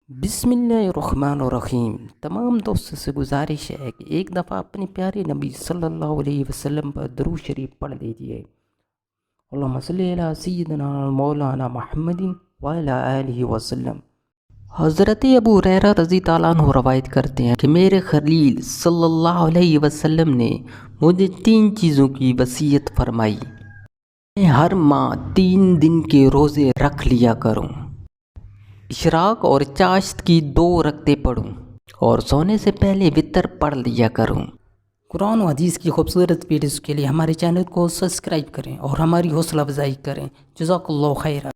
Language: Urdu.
بسم اللہ الرحمن الرحیم۔ تمام دوستوں سے گزارش ہے کہ ایک دفعہ اپنے پیارے نبی صلی اللہ علیہ وسلم پر درود شریف پڑھ لیجئے۔ اللہم صلی علی سیدنا مولانا محمد وعلی آلہ وسلم۔ حضرت ابو ہریرہ رضی اللہ عنہ روایت کرتے ہیں کہ میرے خلیل صلی اللہ علیہ وسلم نے مجھے 3 چیزوں کی وصیت فرمائی۔ میں ہر ماہ 3 دن کے روزے رکھ لیا کروں، اشراق اور چاشت کی 2 رکعتیں پڑھوں اور سونے سے پہلے وتر پڑھ لیا کروں۔ قرآن و حدیث کی خوبصورت ویڈیوز کے لیے ہمارے چینل کو سبسکرائب کریں اور ہماری حوصلہ افزائی کریں۔ جزاک اللہ خیرہ۔